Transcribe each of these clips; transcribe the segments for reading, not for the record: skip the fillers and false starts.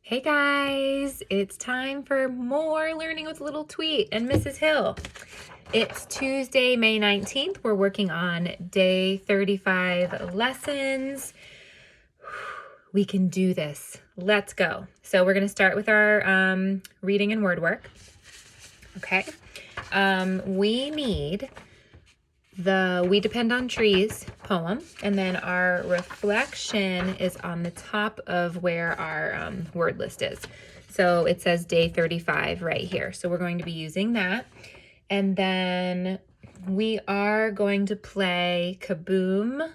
Hey guys, it's time for more Learning with Little Tweet and Mrs. Hill. It's Tuesday, May 19th. We're working on day 35 lessons. We can do this. Let's go. So we're going to start with our reading and word work. Okay. We need the We Depend on Trees poem, and then our reflection is on the top of where our word list is. So it says day 35 right here. So we're going to be using that. And then we are going to play Kaboom.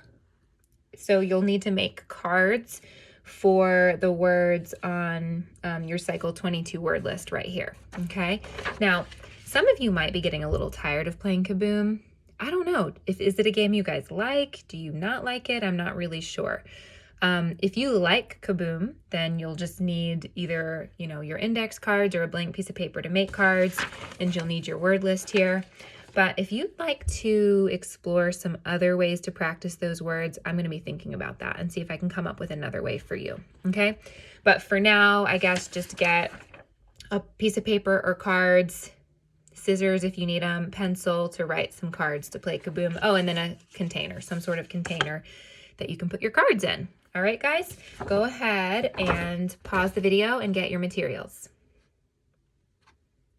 So you'll need to make cards for the words on your Cycle 22 word list right here. Okay. Now, some of you might be getting a little tired of playing Kaboom. I don't know. Is it a game you guys like? Do you not like it? I'm not really sure. If you like Kaboom, then you'll just need either, your index cards or a blank piece of paper to make cards, and you'll need your word list here. But if you'd like to explore some other ways to practice those words, I'm going to be thinking about that and see if I can come up with another way for you. Okay? But for now, I guess just get a piece of paper or cards, scissors if you need them, pencil to write some cards to play Kaboom. Oh, and then a container, some sort of container that you can put your cards in. All right, guys, go ahead and pause the video and get your materials.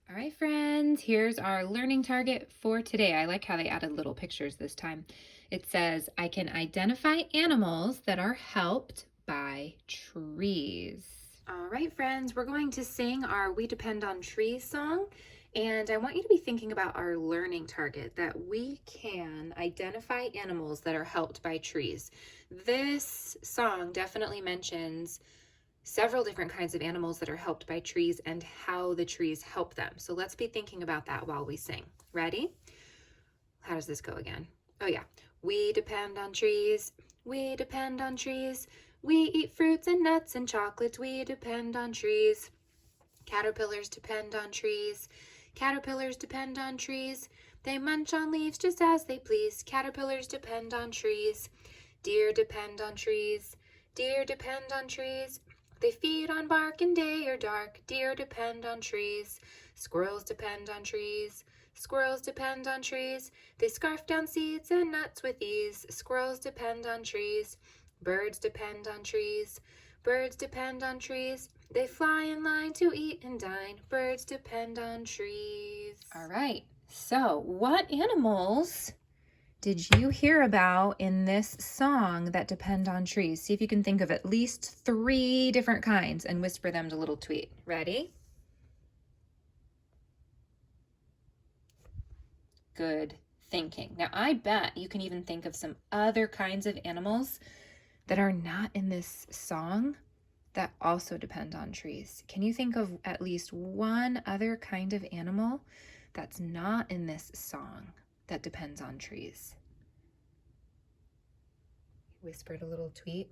All right, friends, here's our learning target for today. I like how they added little pictures this time. It says, I can identify animals that are helped by trees. All right, friends, we're going to sing our We Depend on Trees song. And I want you to be thinking about our learning target, that we can identify animals that are helped by trees. This song definitely mentions several different kinds of animals that are helped by trees and how the trees help them. So let's be thinking about that while we sing. Ready? How does this go again? Oh yeah. We depend on trees. We depend on trees. We eat fruits and nuts and chocolates. We depend on trees. Caterpillars depend on trees. Caterpillars depend on trees. They munch on leaves just as they please. Caterpillars depend on trees. Deer depend on trees. Deer depend on trees. They feed on bark in day or dark. Deer depend on trees. Squirrels depend on trees. Squirrels depend on trees. They scarf down seeds and nuts with ease. Squirrels depend on trees. Birds depend on trees. Birds depend on trees. They fly in line to eat and dine. Birds depend on trees. All right. So, what animals did you hear about in this song that depend on trees? See if you can think of at least 3 different kinds and whisper them to Little Tweet. Ready? Good thinking. Now, I bet you can even think of some other kinds of animals that are not in this song that also depend on trees. Can you think of at least one other kind of animal that's not in this song that depends on trees? Whispered a Little Tweet.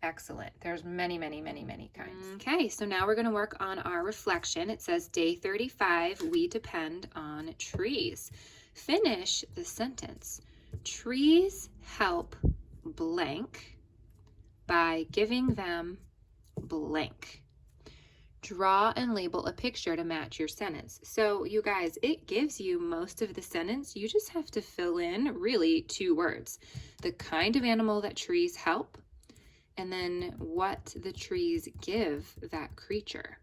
Excellent. There's many, many, many, many kinds. Okay, so now we're going to work on our reflection. It says day 35, we depend on trees. Finish the sentence. Trees help blank by giving them blank. Draw and label a picture to match your sentence. So you guys, it gives you most of the sentence. You just have to fill in really 2 words. The kind of animal that trees help, and then what the trees give that creature.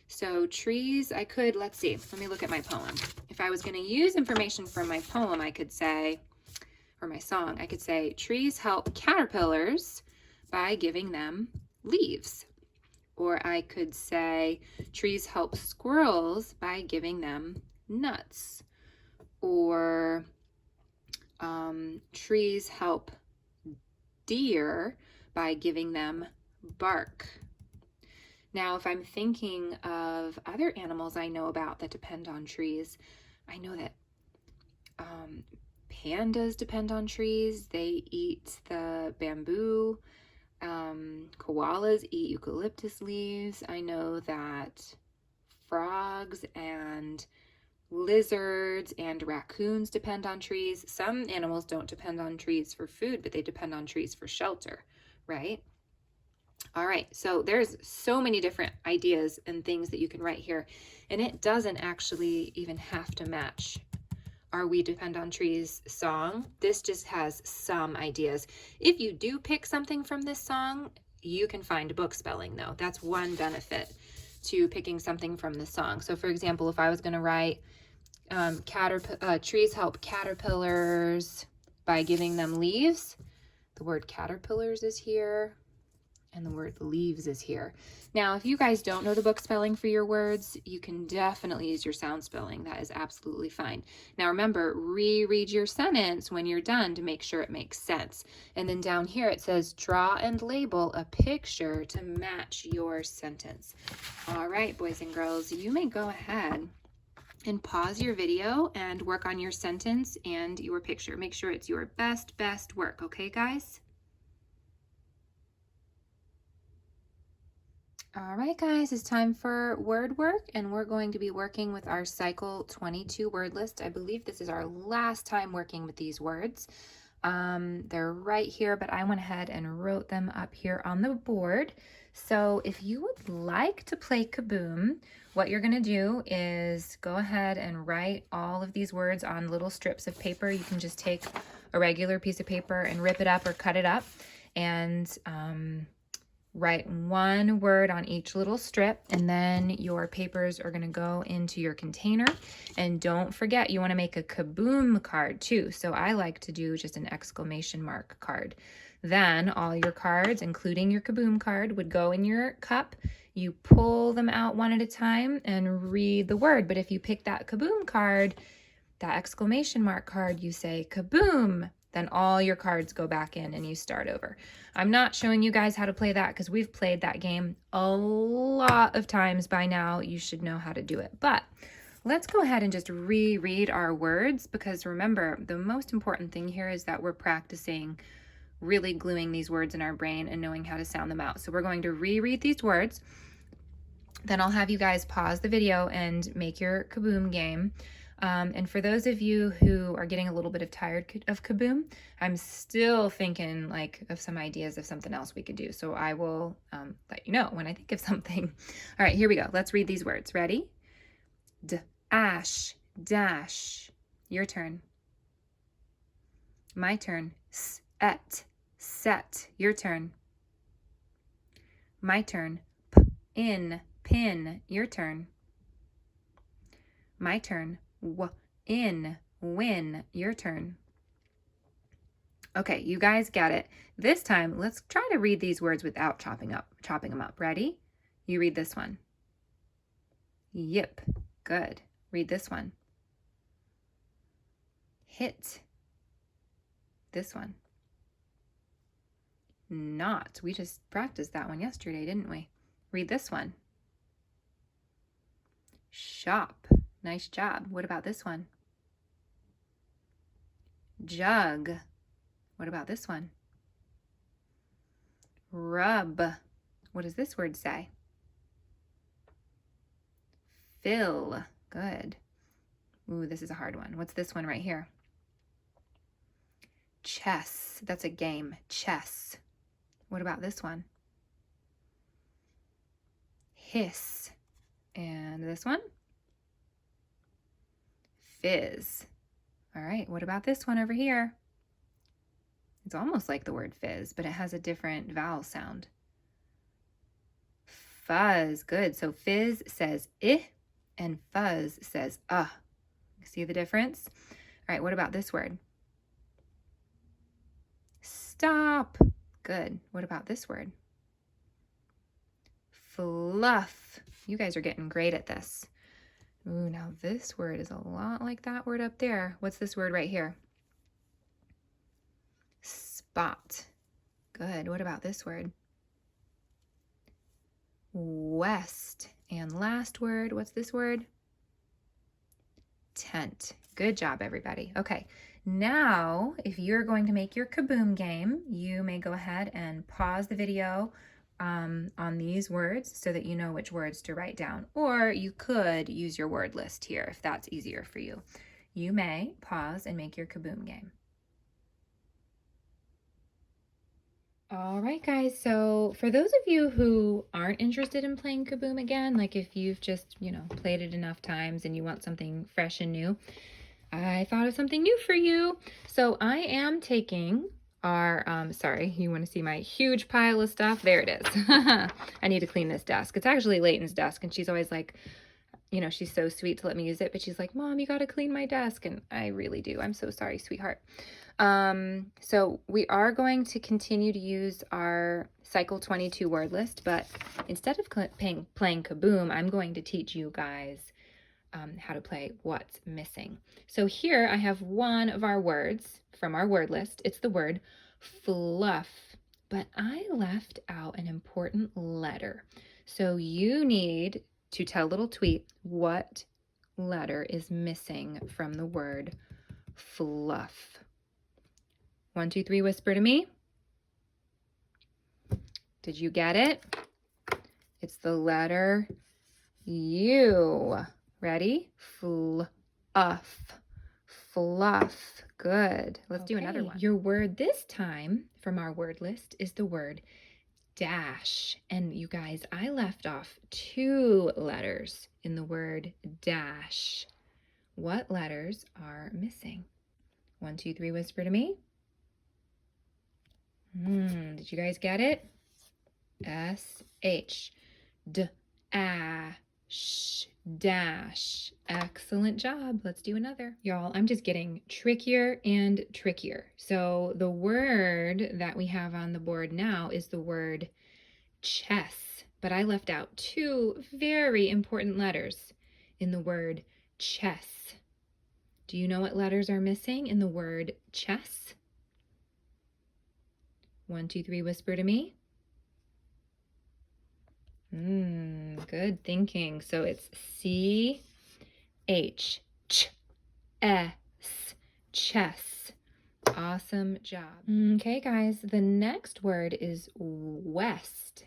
So trees, let's see, let me look at my poem. If I was going to use information from my poem, I could say, or my song, I could say, trees help caterpillars by giving them leaves. Or I could say, trees help squirrels by giving them nuts. Or trees help deer by giving them bark. Now, if I'm thinking of other animals I know about that depend on trees, I know that pandas depend on trees. They eat the bamboo. Koalas eat eucalyptus leaves. I know that frogs and lizards and raccoons depend on trees. Some animals don't depend on trees for food, but they depend on trees for shelter, right? All right, so there's so many different ideas and things that you can write here, and it doesn't actually even have to match our We Depend on Trees song. This just has some ideas. If you do pick something from this song, you can find book spelling though. That's one benefit to picking something from the song. So for example, if I was going to write trees help caterpillars by giving them leaves, the word caterpillars is here and the word leaves is here. Now, if you guys don't know the book spelling for your words, you can definitely use your sound spelling. That is absolutely fine. Now remember, reread your sentence when you're done to make sure it makes sense. And then down here it says, draw and label a picture to match your sentence. All right, boys and girls, you may go ahead and pause your video and work on your sentence and your picture. Make sure it's your best work, okay, guys? All right, guys, it's time for word work, and we're going to be working with our Cycle 22 word list. I believe this is our last time working with these words. They're right here, but I went ahead and wrote them up here on the board. So if you would like to play Kaboom, what you're going to do is go ahead and write all of these words on little strips of paper. You can just take a regular piece of paper and rip it up or cut it up, and write one word on each little strip, and then your papers are going to go into your container. And don't forget, you want to make a Kaboom card too. So I like to do just an exclamation mark card. Then all your cards, including your Kaboom card, would go in your cup. You pull them out one at a time and read the word. But if you pick that Kaboom card, that exclamation mark card, you say Kaboom. Then all your cards go back in and you start over. I'm not showing you guys how to play that because we've played that game a lot of times by now. You should know how to do it. But let's go ahead and just reread our words, because remember, the most important thing here is that we're practicing really gluing these words in our brain and knowing how to sound them out. So we're going to reread these words. Then I'll have you guys pause the video and make your Kaboom game. And for those of you who are getting a little bit tired of Kaboom, I'm still thinking like of some ideas of something else we could do. So I will let you know when I think of something. All right, here we go. Let's read these words. Ready? Ash, dash. Your turn. My turn. Set, set. Your turn. My turn. In, pin. Your turn. My turn. In, win. Your turn. Okay, you guys get it. This time, let's try to read these words without chopping them up. Ready? You read this one. Yip. Good. Read this one. Hit. This one. Not. We just practiced that one yesterday, didn't we? Read this one. Shop. Nice job. What about this one? Jug. What about this one? Rub. What does this word say? Fill. Good. Ooh, this is a hard one. What's this one right here? Chess. That's a game. Chess. What about this one? Hiss. And this one? Fizz. All right, what about this one over here? It's almost like the word fizz, but it has a different vowel sound. Fuzz. Good. So fizz says I and fuzz says See the difference? All right, what about this word? Stop. Good. What about this word? Fluff. You guys are getting great at this. Ooh, now this word is a lot like that word up there. What's this word right here? Spot. Good. What about this word? West. And last word, what's this word? Tent. Good job, everybody. Okay, now if you're going to make your Kaboom game, you may go ahead and pause the video on these words so that you know which words to write down. Or you could use your word list here if that's easier for you. You may pause and make your Kaboom game. All right, guys. So for those of you who aren't interested in playing Kaboom again, like if you've just, played it enough times and you want something fresh and new, I thought of something new for you. So I am taking our, sorry, you want to see my huge pile of stuff? There it is. I need to clean this desk. It's actually Layton's desk, and she's always like, she's so sweet to let me use it, but she's like, Mom, you got to clean my desk. And I really do. I'm so sorry, sweetheart. So we are going to continue to use our Cycle 22 word list, but instead of playing Kaboom, I'm going to teach you guys how to play What's Missing. So here I have one of our words from our word list. It's the word fluff, but I left out an important letter. So you need to tell little Tweet what letter is missing from the word fluff. 1, 2, 3, whisper to me. Did you get it? It's the letter U. Ready? Fluff. Fluff. Good. Let's do another one. Your word this time from our word list is the word dash. And you guys, I left off 2 letters in the word dash. What letters are missing? 1, 2, 3, whisper to me. Did you guys get it? S-H. D-A-sh. Dash. Excellent job. Let's do another. Y'all, I'm just getting trickier and trickier. So the word that we have on the board now is the word chess, but I left out 2 very important letters in the word chess. Do you know what letters are missing in the word chess? 1, 2, 3, whisper to me. Good thinking. So it's C-H, ch-S, chess. Awesome job. Okay, guys, the next word is west.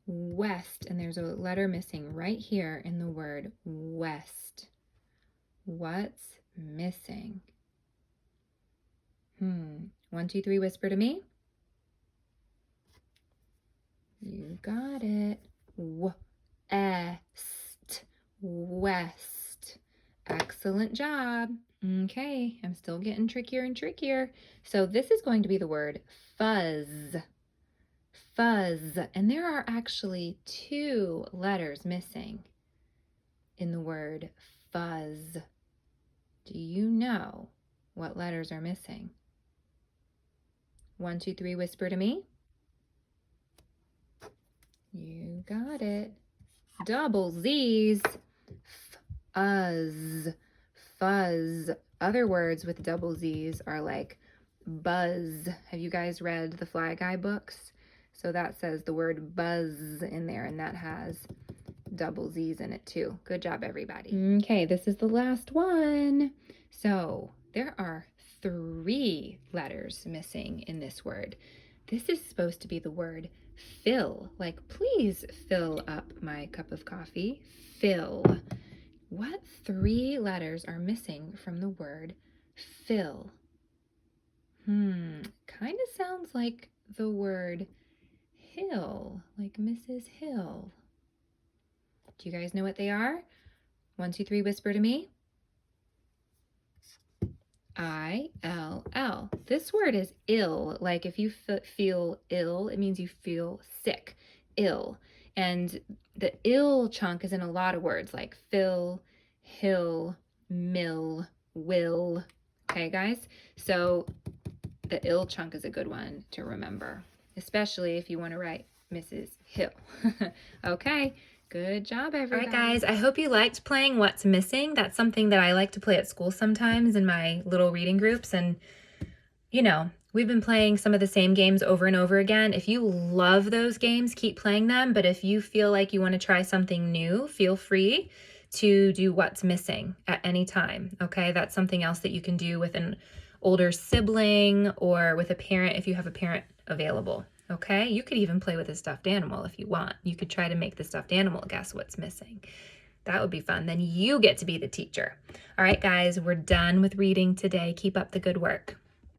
West, and there's a letter missing right here in the word west. What's missing? 1, 2, 3, whisper to me. You got it. West. West. Excellent job. Okay, I'm still getting trickier and trickier. So this is going to be the word fuzz. Fuzz. And there are actually 2 letters missing in the word fuzz. Do you know what letters are missing? 1, 2, 3, whisper to me. You got it. Double Z's. Fuzz. Fuzz. Other words with double Z's are like buzz. Have you guys read the Fly Guy books? So that says the word buzz in there, and that has double Z's in it too. Good job, everybody. Okay, this is the last one. So there are 3 letters missing in this word. This is supposed to be the word fill, like please fill up my cup of coffee. Fill. What 3 letters are missing from the word fill? Kind of sounds like the word hill, like Mrs. Hill. Do you guys know what they are? 1, 2, 3, whisper to me. I-L-L. This word is ill. Like if you feel ill, it means you feel sick. Ill. And the ill chunk is in a lot of words like fill, hill, mill, will. Okay, guys? So the ill chunk is a good one to remember, especially if you want to write Mrs. Hill. Okay. Good job, everybody. All right, guys, I hope you liked playing What's Missing. That's something that I like to play at school sometimes in my little reading groups. And, we've been playing some of the same games over and over again. If you love those games, keep playing them. But if you feel like you want to try something new, feel free to do What's Missing at any time, okay? That's something else that you can do with an older sibling or with a parent if you have a parent available. Okay, you could even play with a stuffed animal if you want. You could try to make the stuffed animal guess what's missing. That would be fun. Then you get to be the teacher. All right, guys, we're done with reading today. Keep up the good work.